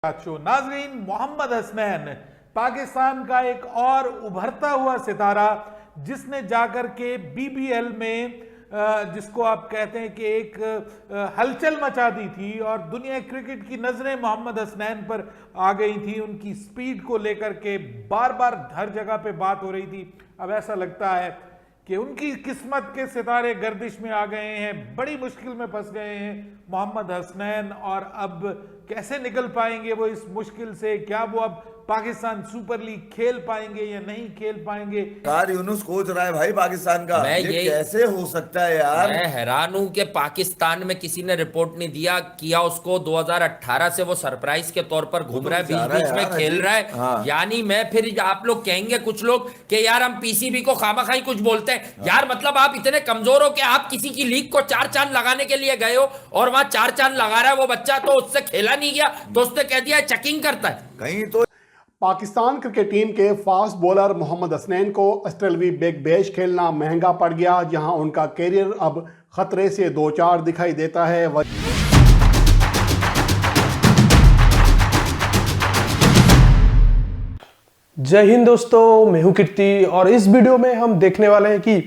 नाजरीन, मोहम्मद हसनैन पाकिस्तान का एक और उभरता हुआ सितारा जिसने जाकर के बीबीएल में जिसको आप कहते हैं कि एक हलचल मचा दी थी और दुनिया क्रिकेट की नजरें मोहम्मद हसनैन पर आ गई थी। उनकी स्पीड को लेकर के बार बार हर जगह पे बात हो रही थी। अब ऐसा लगता है कि उनकी किस्मत के सितारे गर्दिश में आ गए हैं, बड़ी मुश्किल में फंस गए हैं मोहम्मद हसनैन। और अब कैसे निकल पाएंगे वो इस मुश्किल से? क्या वो अब पाकिस्तान सुपर लीग खेल पाएंगे या नहीं खेल पाएंगे? यार यूनुस कोच रहा है भाई पाकिस्तान का। ये कैसे हो सकता है यार? मैं हैरान हूं कि पाकिस्तान में किसी ने रिपोर्ट नहीं किया उसको 2018 से वो सरप्राइज के तौर पर घूम रहा है, बीच बीच में खेल रहा है। हाँ। यानी मैं फिर आप लोग कहेंगे कुछ लोग कि यार हम पीसीबी को खामाखाई कुछ बोलते हैं। हाँ। यार मतलब आप इतने कमजोर हो कि आप किसी की लीग को 4 चांद लगाने के लिए गए हो और वहां 4 चांद लगा रहा है वो बच्चा, तो उससे खेला नहीं गया तो उसने कह दिया चेकिंग करता है कहीं। तो पाकिस्तान क्रिकेट टीम के फास्ट बॉलर मोहम्मद हसनैन को ऑस्ट्रेलवी बिग बैश खेलना महंगा पड़ गया, जहां उनका कैरियर अब खतरे से दो चार दिखाई देता है। जय हिंद दोस्तों, मैं हूं कीर्ति और इस वीडियो में हम देखने वाले हैं कि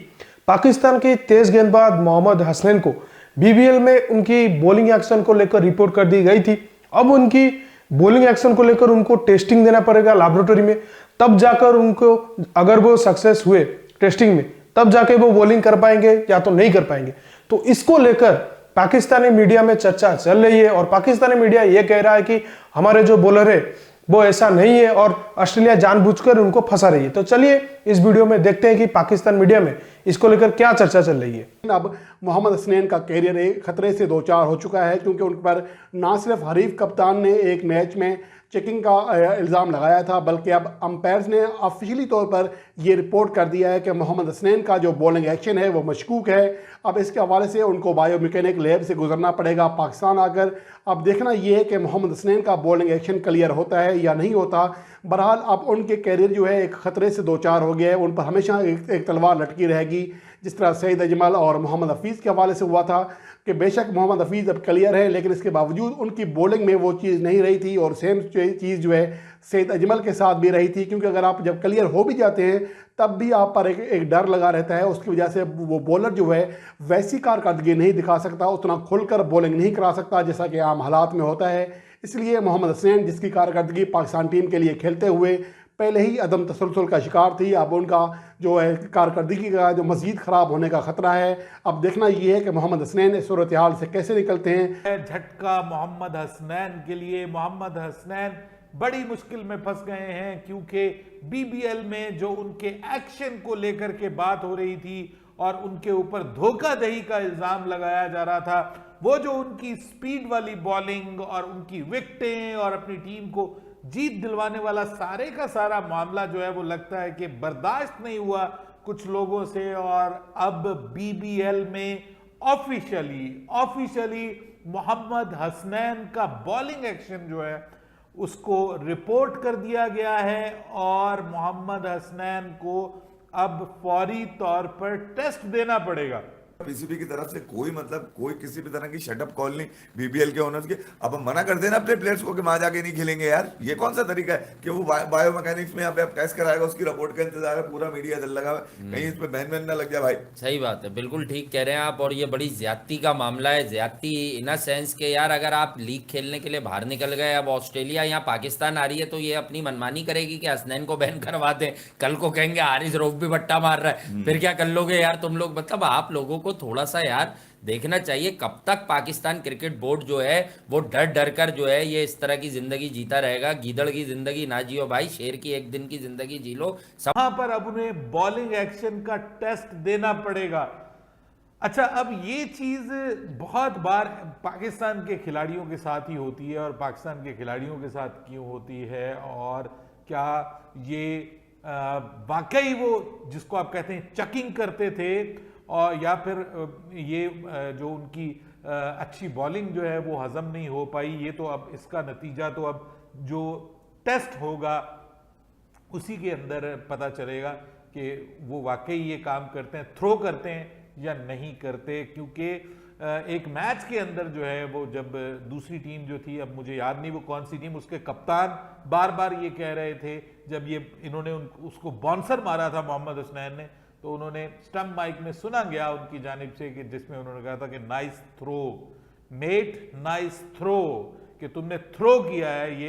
पाकिस्तान के तेज गेंदबाज मोहम्मद हसनैन को बीबीएल में उनकी बॉलिंग एक्शन को लेकर रिपोर्ट कर दी गई थी। अब उनकी बॉलिंग एक्शन को लेकर उनको टेस्टिंग देना पड़ेगा लैबोरेटरी में, तब जाकर उनको, अगर वो सक्सेस हुए टेस्टिंग में, तब जाके वो बॉलिंग कर पाएंगे या तो नहीं कर पाएंगे। तो इसको लेकर पाकिस्तानी मीडिया में चर्चा चल रही है और पाकिस्तानी मीडिया ये कह रहा है कि हमारे जो बॉलर है वो ऐसा नहीं है और ऑस्ट्रेलिया जानबूझकर उनको फंसा रही है। तो चलिए इस वीडियो में देखते हैं कि पाकिस्तान मीडिया में इसको लेकर क्या चर्चा चल रही है। अब मोहम्मद हसनैन का कैरियर एक खतरे से दो चार हो चुका है, क्योंकि उन पर ना सिर्फ हरीफ कप्तान ने एक मैच में चेकिंग का इल्ज़ाम लगाया था, बल्कि अब अंपायर्स ने ऑफिशियली तौर पर यह रिपोर्ट कर दिया है कि मोहम्मद हसनैन का जो बॉलिंग एक्शन है वो मशकूक है। अब इसके हवाले से उनको बायोमैकेनिक लैब से गुजरना पड़ेगा पाकिस्तान आकर। अब देखना यह है कि मोहम्मद हसनैन का बॉलिंग एक्शन क्लियर होता है या नहीं होता। बहरहाल अब उनके कैरियर जो है एक खतरे से दो चार हो गया है, उन पर हमेशा एक तलवार लटकी रहेगी, जिस तरह सईद अजमल और मोहम्मद हफीज़ के हवाले से हुआ था कि बेशक मोहम्मद हफीज़ अब क्लियर है, लेकिन इसके बावजूद उनकी बॉलिंग में वो चीज़ नहीं रही थी। और सेम चीज़ जो है सईद अजमल के साथ भी रही थी, क्योंकि अगर आप जब क्लियर हो भी जाते हैं तब भी आप पर एक डर लगा रहता है। उसकी वजह से वो बॉलर जो है वैसी कारकर्दगी नहीं दिखा सकता, उतना खुलकर बॉलिंग नहीं करा सकता जैसा कि आम हालात में होता है। इसलिए मोहम्मद हसनैन, जिसकी कारकर्दगी पाकिस्तान टीम के लिए खेलते हुए पहले ही अदम तसलसल का शिकार थी, अब उनका जो है कारकर्दगी का जो मज़ीद ख़राब होने का ख़तरा है। अब देखना ये है कि मोहम्मद हसनैन इस सूरत हाल से कैसे निकलते हैं। झटका मोहम्मद हसनैन के लिए। मोहम्मद हसनैन बड़ी मुश्किल में फंस गए हैं, क्योंकि बीबीएल में जो उनके एक्शन को लेकर के बात हो रही थी और उनके ऊपर धोखाधड़ी का इल्ज़ाम लगाया जा रहा था, वो जो उनकी स्पीड वाली बॉलिंग और उनकी विकेटें और अपनी टीम को जीत दिलवाने वाला सारे का सारा मामला जो है वो लगता है कि बर्दाश्त नहीं हुआ कुछ लोगों से। और अब बीबीएल में ऑफिशियली मोहम्मद हसनैन का बॉलिंग एक्शन जो है उसको रिपोर्ट कर दिया गया है और मोहम्मद हसनैन को अब फौरी तौर पर टेस्ट देना पड़ेगा। पीसीबी की तरफ से कोई किसी भी तरह की शटअप कॉल नहीं बीबीएल के ओनर्स के। अब हम मना कर देना अपने प्लेयर्स को कि वहां जाके नहीं खेलेंगे। यार ये कौन सा तरीका है कि वो बायोमैकेनिक्स में यहाँ पे टेस्ट कराएगा, उसकी रिपोर्ट का इंतजार है, पूरा मीडिया इधर लगा है, कहीं इस पे बैन ना लग जाए भाई। सही बात है, बिल्कुल ठीक कह रहे हैं आप। और ये बड़ी ज्यादती का मामला है, ज्यादती इन अ सेंस के यार अगर आप लीग खेलने के लिए बाहर निकल गए, अब ऑस्ट्रेलिया यहाँ पाकिस्तान आ रही है तो ये अपनी मनमानी करेगी कि हसनैन को बैन करवा दें। कल को कहेंगे हारिस रऊफ भी बट्टा मार रहा है, फिर क्या कर लोगे यार तुम लोग? मतलब आप लोगों को थोड़ा सा यार देखना चाहिए कब तक पाकिस्तान क्रिकेट बोर्ड जो है वो डर कर जो है ये इस तरह की जिंदगी जीता रहेगा। गीदड़ की जिंदगी ना जियो भाई, शेर की एक दिन की जिंदगी जी लो। वहां पर अब उन्हें बॉलिंग एक्शन का टेस्ट देना पड़ेगा। अच्छा, अब ये चीज बहुत बार पाकिस्तान के खिलाड़ियों के साथ ही होती है, और पाकिस्तान के खिलाड़ियों के साथ क्यों होती है, और क्या ये वाकई वो जिसको आप कहते हैं चेकिंग करते थे, और या फिर ये जो उनकी अच्छी बॉलिंग जो है वो हजम नहीं हो पाई। ये तो अब इसका नतीजा तो अब जो टेस्ट होगा उसी के अंदर पता चलेगा कि वो वाकई ये काम करते हैं, थ्रो करते हैं या नहीं करते। क्योंकि एक मैच के अंदर जो है वो जब दूसरी टीम जो थी, अब मुझे याद नहीं वो कौन सी टीम, उसके कप्तान बार बार ये कह रहे थे, जब ये इन्होंने उसको बाउंसर मारा था मोहम्मद हसनैन ने, तो उन्होंने स्टंप माइक में सुना गया उनकी जानिब से कि जिसमें उन्होंने कहा था कि nice throw mate, nice throw, कि तुमने थ्रो किया है,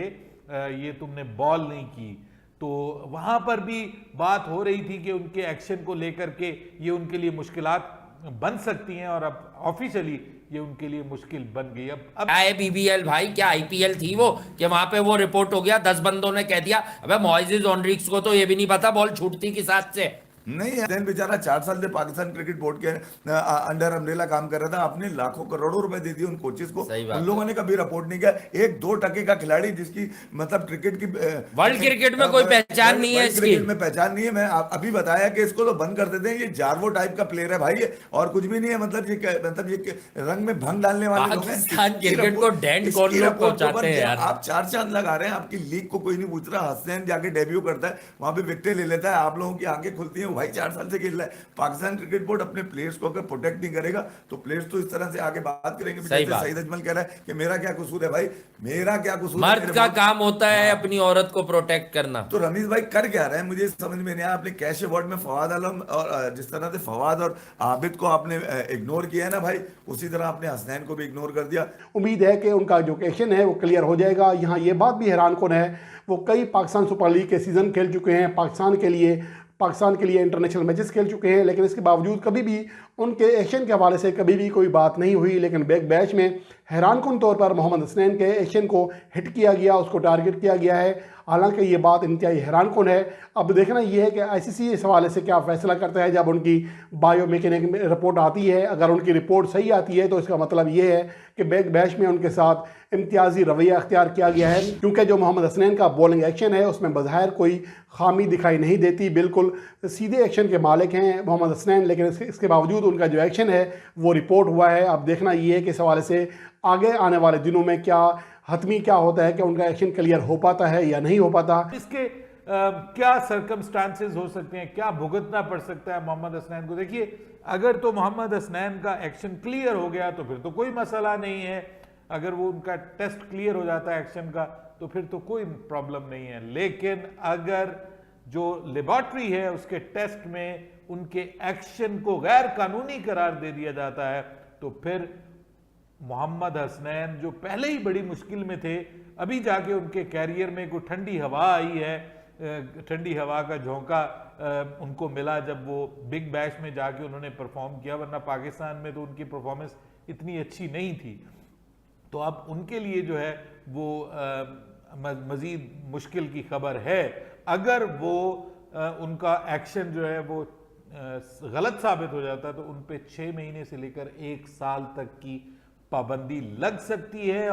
ये तुमने बॉल नहीं की। तो वहां पर भी बात हो रही थी कि उनके एक्शन को लेकर के ये उनके लिए मुश्किलात बन सकती हैं, और अब ऑफिशियली ये उनके लिए मुश्किल बन गई। अब क्या है बीबीएल भाई, क्या आईपीएल थी वो कि वहां पे वो रिपोर्ट हो गया, 10 बंदों ने कह दिया अबे मोइसेस ऑनरिक्स को तो ये भी नहीं पता बॉल छूटती किस हाथ से। नहीं हसनैन बेचारा 4 साल से पाकिस्तान क्रिकेट बोर्ड के अंडर अम्ब्रेला काम कर रहा था, आपने लाखों करोड़ों रुपए दे दिए उन कोचेस को, उन लोगों ने कभी रिपोर्ट नहीं किया। 1-2% का खिलाड़ी जिसकी मतलब क्रिकेट की वर्ल्ड क्रिकेट में कोई पहचान नहीं है, इसकी क्रिकेट में पहचान नहीं है। मैं अभी बताया कि इसको तो बंद कर देते हैं, ये जारवो टाइप का प्लेयर है भाई, और कुछ भी नहीं है। मतलब ये रंग में भंग डालने वाले लोग हैं। पाकिस्तान क्रिकेट को डेंट कौन लोग पहुंचाते हैं यार। आप 4 चांद लगा रहे हैं, आपकी लीग को कोई नहीं पूछ रहा। हसनैन जाके डेब्यू करता है, वहां पे विकेटें ले लेता है, आप लोगों की आंखें खुलती हैं, भाई 4 साल से खेल रहा है। पाकिस्तान क्रिकेट बोर्ड अपने प्लेयर्स को अगर प्रोटेक्ट नहीं करेगा तो प्लेयर्स तो इस तरह से आगे बात करेंगे। सईद अजमल कह रहा है कि मेरा क्या कसूर है, भाई मेरा क्या कसूर है, मर्द का काम होता है अपनी औरत को प्रोटेक्ट करना। तो रमीज भाई कर क्या रहे हैं मुझे समझ में नहीं आया। आपने कैश अवार्ड में फवाद आलम और जिस तरह से फवाद और आबिद को आपने इग्नोर किया है ना भाई, उसी तरह आपने हसनैन को भी इग्नोर कर दिया। उम्मीद है कि उनका जो क्वेश्चन है वो क्लियर हो जाएगा। यहाँ ये बात भी हैरान कौन है, वो कई पाकिस्तान सुपर लीग के सीजन खेल चुके हैं, पाकिस्तान के लिए इंटरनेशनल मैचेस खेल चुके हैं, लेकिन इसके बावजूद कभी भी उनके एक्शन के हवाले से कभी भी कोई बात नहीं हुई। लेकिन बिग बैश में हैरानकुन तौर पर मोहम्मद हसनैन के एक्शन को हिट किया गया, उसको टारगेट किया गया है। हालांकि ये बात इंतहाई हैरानकुन है। अब देखना ये है कि आईसीसी इस हवाले से क्या फैसला करता है जब उनकी बायोमेकेनिक रिपोर्ट आती है। अगर उनकी रिपोर्ट सही आती है तो इसका मतलब ये है कि बिग बैश में उनके साथ इम्तियाजी रवैया अख्तियार किया गया है, क्योंकि जो मोहम्मद हसनैन का बॉलिंग एक्शन है उसमें बज़ाहिर कोई खामी दिखाई नहीं देती। बिल्कुल सीधे एक्शन के मालिक हैं मोहम्मद हसनैन, लेकिन इसके बावजूद उनका जो एक्शन है वो रिपोर्ट हुआ है। अब देखना ये है कि इस हवाले से आगे आने वाले दिनों में क्या होता है कि उनका एक्शन क्लियर हो पाता है या नहीं हो पाता। इसके क्या सर्कमस्टांसेस हो सकते हैं, क्या भुगतना पड़ सकता है मोहम्मद हसनैन को। देखिए, अगर तो मोहम्मद हसनैन का एक्शन क्लियर हो गया तो फिर तो कोई मसला नहीं है। अगर वो उनका टेस्ट क्लियर हो जाता है एक्शन का तो फिर तो कोई प्रॉब्लम नहीं है। लेकिन अगर जो लेबॉर्ट्री है उसके टेस्ट में उनके एक्शन को गैर कानूनी करार दे दिया जाता है तो फिर मोहम्मद हसनैन जो पहले ही बड़ी मुश्किल में थे, अभी जाके उनके कैरियर में कोई ठंडी हवा आई है, ठंडी हवा का झोंका उनको मिला जब वो बिग बैश में जाके उन्होंने परफॉर्म किया, वरना पाकिस्तान में तो उनकी परफॉर्मेंस इतनी अच्छी नहीं थी। तो अब उनके लिए जो है वो मजीद मुश्किल की खबर है। अगर वो उनका एक्शन जो है वो गलत साबित हो जाता है तो उन पे 6 महीने से लेकर 1 साल तक की पाबंदी लग सकती है। और